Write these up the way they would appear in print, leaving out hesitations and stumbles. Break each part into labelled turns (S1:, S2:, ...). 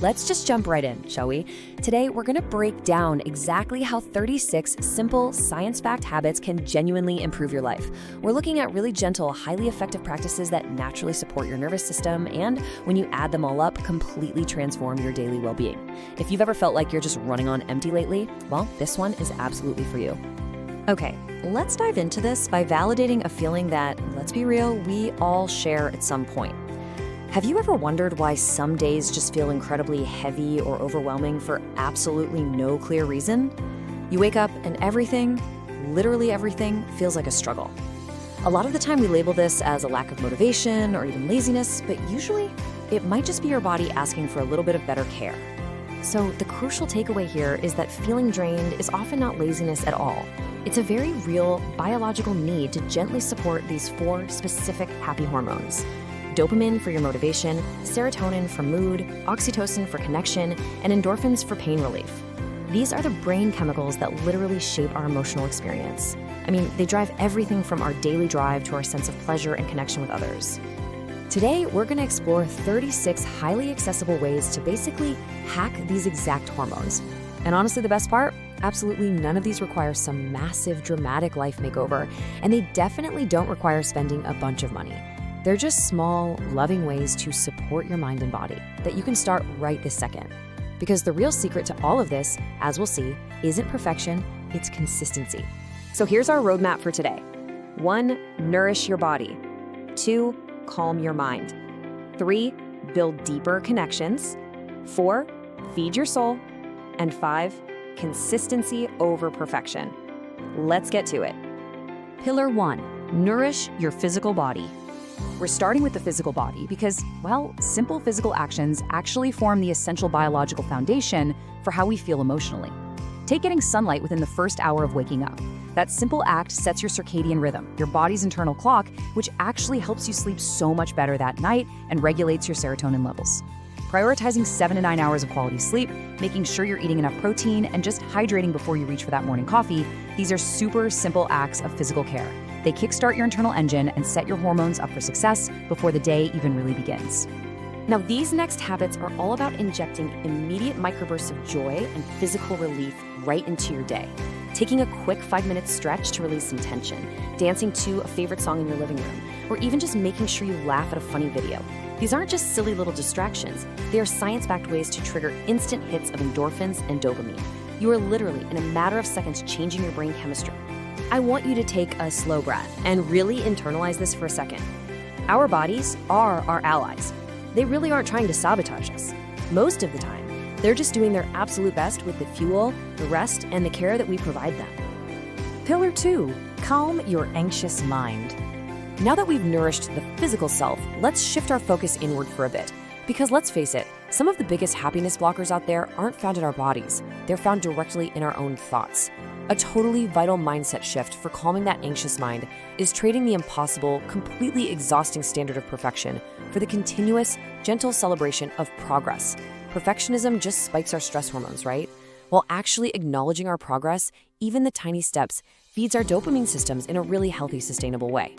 S1: Let's just jump right in, shall we? Today, we're going to break down exactly how 36 simple, science-backed habits can genuinely improve your life. We're looking at really gentle, highly effective practices that naturally support your nervous system and, when you add them all up, completely transform your daily well-being. If you've ever felt like you're just running on empty lately, well, this one is absolutely for you. Okay, let's dive into this by validating a feeling that, let's be real, we all share at some point. Have you ever wondered why some days just feel incredibly heavy or overwhelming for absolutely no clear reason? You wake up and everything, literally everything, feels like a struggle. A lot of the time we label this as a lack of motivation or even laziness, but usually it might just be your body asking for a little bit of better care. So the crucial takeaway here is that feeling drained is often not laziness at all. It's a very real biological need to gently support these 4 specific happy hormones. Dopamine for your motivation, serotonin for mood, oxytocin for connection, and endorphins for pain relief. These are the brain chemicals that literally shape our emotional experience. I mean, they drive everything from our daily drive to our sense of pleasure and connection with others. Today, we're going to explore 36 highly accessible ways to basically hack these exact hormones. And honestly, the best part? Absolutely none of these require some massive, dramatic life makeover, and they definitely don't require spending a bunch of money. They're just small, loving ways to support your mind and body that you can start right this second. Because the real secret to all of this, as we'll see, isn't perfection, it's consistency. So here's our roadmap for today. 1, nourish your body. 2, calm your mind. 3, build deeper connections. 4, feed your soul. And 5, consistency over perfection. Let's get to it. Pillar 1, nourish your physical body. We're starting with the physical body because, well, simple physical actions actually form the essential biological foundation for how we feel emotionally. Take getting sunlight within the first hour of waking up. That simple act sets your circadian rhythm, your body's internal clock, which actually helps you sleep so much better that night and regulates your serotonin levels. Prioritizing 7 to 9 hours of quality sleep, making sure you're eating enough protein, and just hydrating before you reach for that morning coffee, these are super simple acts of physical care. They kickstart your internal engine and set your hormones up for success before the day even really begins. Now, these next habits are all about injecting immediate microbursts of joy and physical relief right into your day. Taking a quick 5-minute stretch to release some tension, dancing to a favorite song in your living room, or even just making sure you laugh at a funny video. These aren't just silly little distractions. They are science-backed ways to trigger instant hits of endorphins and dopamine. You are literally, in a matter of seconds, changing your brain chemistry. I want you to take a slow breath and really internalize this for a second. Our bodies are our allies. They really aren't trying to sabotage us. Most of the time, they're just doing their absolute best with the fuel, the rest, and the care that we provide them. Pillar 2, calm your anxious mind. Now that we've nourished the physical self, let's shift our focus inward for a bit. Because let's face it, some of the biggest happiness blockers out there aren't found in our bodies. They're found directly in our own thoughts. A totally vital mindset shift for calming that anxious mind is trading the impossible, completely exhausting standard of perfection for the continuous, gentle celebration of progress. Perfectionism just spikes our stress hormones, right? While actually acknowledging our progress, even the tiny steps, feeds our dopamine systems in a really healthy, sustainable way.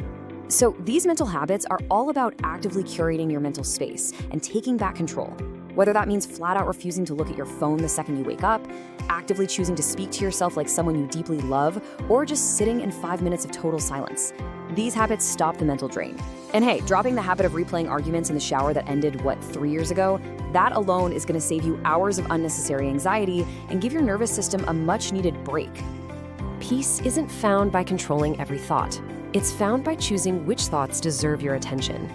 S1: So these mental habits are all about actively curating your mental space and taking back control. Whether that means flat out refusing to look at your phone the second you wake up, actively choosing to speak to yourself like someone you deeply love, or just sitting in 5 minutes of total silence. These habits stop the mental drain. And hey, dropping the habit of replaying arguments in the shower that ended, 3 years ago, that alone is going to save you hours of unnecessary anxiety and give your nervous system a much-needed break. Peace isn't found by controlling every thought. It's found by choosing which thoughts deserve your attention.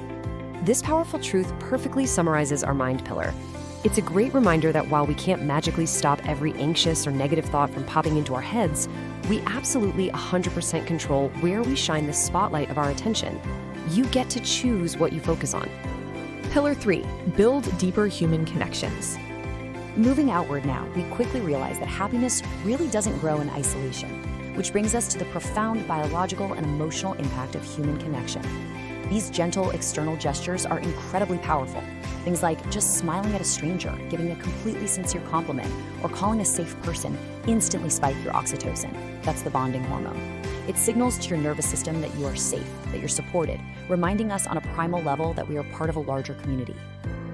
S1: This powerful truth perfectly summarizes our mind pillar. It's a great reminder that while we can't magically stop every anxious or negative thought from popping into our heads, we absolutely 100% control where we shine the spotlight of our attention. You get to choose what you focus on. Pillar 3, build deeper human connections. Moving outward now, we quickly realize that happiness really doesn't grow in isolation, which brings us to the profound biological and emotional impact of human connection. These gentle external gestures are incredibly powerful. Things like just smiling at a stranger, giving a completely sincere compliment, or calling a safe person instantly spike your oxytocin. That's the bonding hormone. It signals to your nervous system that you are safe, that you're supported, reminding us on a primal level that we are part of a larger community.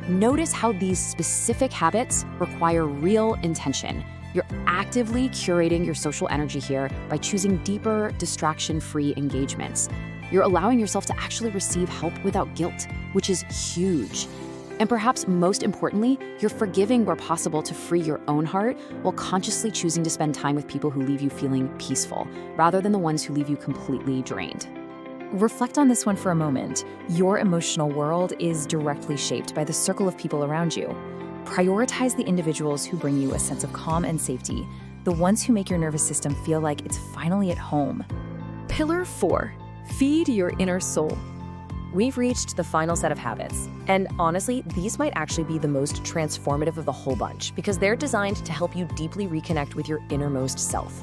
S2: Notice how these specific habits require real intention. You're actively curating your social energy here by choosing deeper, distraction-free engagements. You're allowing yourself to actually receive help without guilt, which is huge. And perhaps most importantly, you're forgiving where possible to free your own heart while consciously choosing to spend time with people who leave you feeling peaceful, rather than the ones who leave you completely drained.
S1: Reflect on this one for a moment. Your emotional world is directly shaped by the circle of people around you. Prioritize the individuals who bring you a sense of calm and safety, the ones who make your nervous system feel like it's finally at home.
S3: Pillar 4, feed your inner soul.
S1: We've reached the final set of habits, and honestly, these might actually be the most transformative of the whole bunch because they're designed to help you deeply reconnect with your innermost self.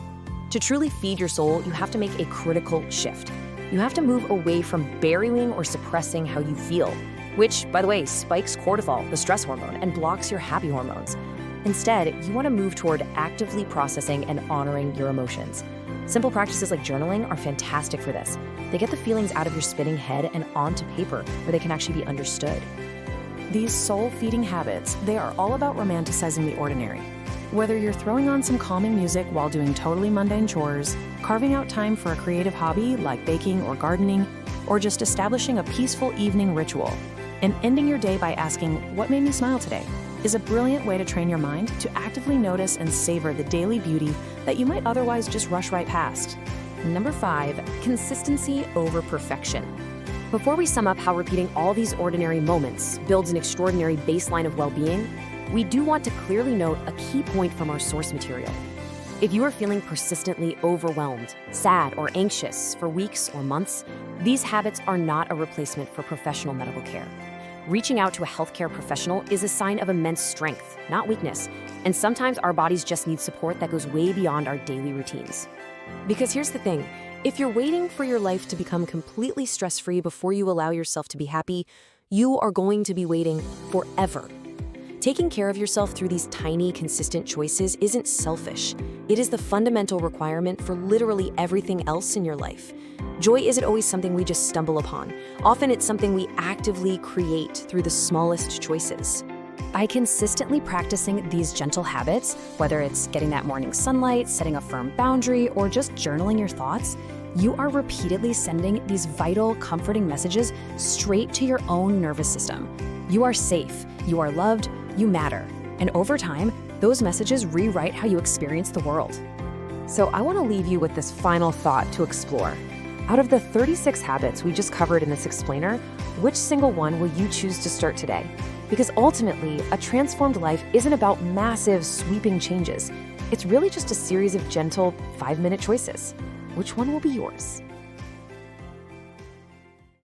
S1: To truly feed your soul, you have to make a critical shift. You have to move away from burying or suppressing how you feel, which, by the way, spikes cortisol, the stress hormone, and blocks your happy hormones. Instead, you want to move toward actively processing and honoring your emotions. Simple practices like journaling are fantastic for this. They get the feelings out of your spinning head and onto paper where they can actually be understood. These soul-feeding habits, they are all about romanticizing the ordinary. Whether you're throwing on some calming music while doing totally mundane chores, carving out time for a creative hobby like baking or gardening, or just establishing a peaceful evening ritual, and ending your day by asking, "What made me smile today?" is a brilliant way to train your mind to actively notice and savor the daily beauty that you might otherwise just rush right past. Number 5, consistency over perfection. Before we sum up how repeating all these ordinary moments builds an extraordinary baseline of well-being, we do want to clearly note a key point from our source material. If you are feeling persistently overwhelmed, sad, or anxious for weeks or months, these habits are not a replacement for professional medical care. Reaching out to a healthcare professional is a sign of immense strength, not weakness, and sometimes our bodies just need support that goes way beyond our daily routines. Because here's the thing, if you're waiting for your life to become completely stress-free before you allow yourself to be happy, you are going to be waiting forever. Taking care of yourself through these tiny, consistent choices isn't selfish. It is the fundamental requirement for literally everything else in your life. Joy isn't always something we just stumble upon. Often it's something we actively create through the smallest choices. By consistently practicing these gentle habits, whether it's getting that morning sunlight, setting a firm boundary, or just journaling your thoughts, you are repeatedly sending these vital, comforting messages straight to your own nervous system. You are safe, you are loved, you matter. And over time, those messages rewrite how you experience the world. So I want to leave you with this final thought to explore. Out of the 36 habits we just covered in this explainer, which single one will you choose to start today? Because ultimately, a transformed life isn't about massive, sweeping changes. It's really just a series of gentle, 5-minute choices. Which one will be yours?